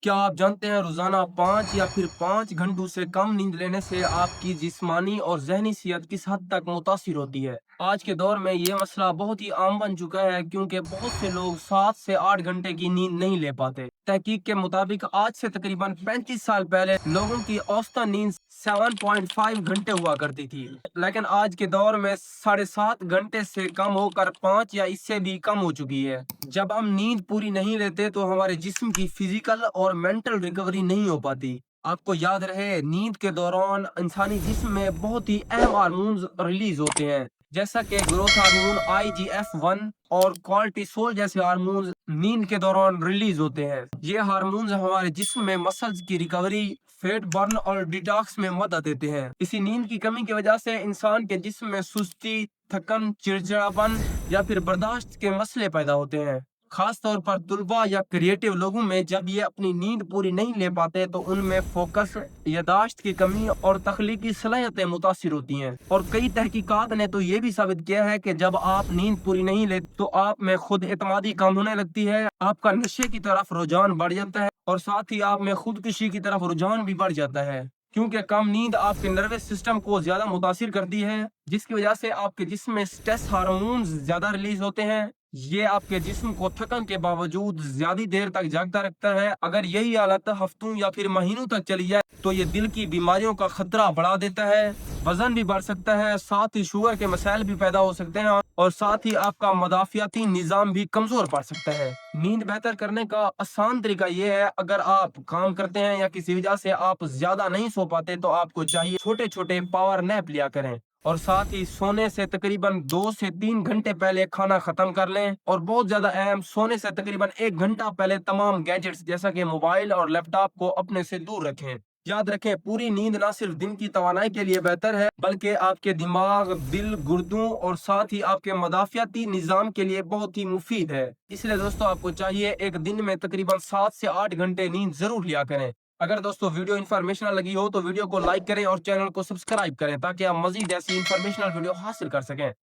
کیا آپ جانتے ہیں روزانہ 5 یا پھر 5 گھنٹوں سے کم نیند لینے سے آپ کی جسمانی اور ذہنی صحت کس حد تک متاثر ہوتی ہے؟ آج کے دور میں یہ مسئلہ بہت ہی عام بن چکا ہے کیونکہ بہت سے لوگ 7 سے 8 گھنٹے کی نیند نہیں لے پاتے۔ تحقیق کے مطابق آج سے تقریباً 35 سال پہلے لوگوں کی اوسطن نیند 7.5 گھنٹے ہوا کرتی تھی، لیکن آج کے دور میں 7.5 گھنٹے سے کم ہو کر 5 یا اس سے بھی کم ہو چکی ہے۔ جب ہم نیند پوری نہیں لیتے تو ہمارے جسم کی فزیکل اور مینٹل ریکوری نہیں ہو پاتی۔ آپ کو یاد رہے، نیند کے دوران انسانی جسم میں بہت ہی اہم ہارمونز ریلیز ہوتے ہیں، جیسا کہ گروتھ ہارمون IGF-1 اور کارٹیسول جیسے ہارمونز نیند کے دوران ریلیز ہوتے ہیں۔ یہ ہارمونز ہمارے جسم میں مسلز کی ریکوری، فیٹ برن اور ڈیٹاکس میں مدد دیتے ہیں۔ اسی نیند کی کمی کی وجہ سے انسان کے جسم میں سستی، تھکن، چڑچڑاپن یا پھر برداشت کے مسئلے پیدا ہوتے ہیں۔ خاص طور پر طلباء یا کریٹیو لوگوں میں جب یہ اپنی نیند پوری نہیں لے پاتے تو ان میں فوکس، یادداشت کی کمی اور تخلیقی صلاحیتیں متاثر ہوتی ہیں۔ اور کئی تحقیقات نے تو یہ بھی ثابت کیا ہے کہ جب آپ نیند پوری نہیں لیتے تو آپ میں خود اعتمادی کم ہونے لگتی ہے، آپ کا نشے کی طرف رجحان بڑھ جاتا ہے اور ساتھ ہی آپ میں خودکشی کی طرف رجحان بھی بڑھ جاتا ہے، کیونکہ کم نیند آپ کے نروس سسٹم کو زیادہ متاثر کرتی ہے، جس کی وجہ سے آپ کے جسم میں سٹریس ہارمونز زیادہ ریلیز ہوتے ہیں۔ یہ آپ کے جسم کو تھکن کے باوجود زیادہ دیر تک جاگتا رکھتا ہے۔ اگر یہی حالت ہفتوں یا پھر مہینوں تک چلی جائے تو یہ دل کی بیماریوں کا خطرہ بڑھا دیتا ہے، وزن بھی بڑھ سکتا ہے، ساتھ ہی شوگر کے مسائل بھی پیدا ہو سکتے ہیں اور ساتھ ہی آپ کا مدافعتی نظام بھی کمزور پڑ سکتا ہے۔ نیند بہتر کرنے کا آسان طریقہ یہ ہے، اگر آپ کام کرتے ہیں یا کسی وجہ سے آپ زیادہ نہیں سو پاتے تو آپ کو چاہیے چھوٹے چھوٹے پاور نیپ لیا کریں، اور ساتھ ہی سونے سے تقریباً 2 سے 3 گھنٹے پہلے کھانا ختم کر لیں، اور بہت زیادہ اہم، سونے سے تقریباً 1 گھنٹہ پہلے تمام گیجٹس جیسا کہ موبائل اور لیپ ٹاپ کو اپنے سے دور رکھیں۔ یاد رکھیں، پوری نیند نہ صرف دن کی توانائی کے لیے بہتر ہے بلکہ آپ کے دماغ، دل، گردوں اور ساتھ ہی آپ کے مدافعتی نظام کے لیے بہت ہی مفید ہے۔ اس لیے دوستو آپ کو چاہیے ایک دن میں تقریباً 7 سے 8 گھنٹے نیند ضرور لیا کریں۔ اگر دوستو ویڈیو انفارمیشنل لگی ہو تو ویڈیو کو لائک کریں اور چینل کو سبسکرائب کریں تاکہ آپ مزید ایسی انفارمیشنل ویڈیو حاصل کر سکیں۔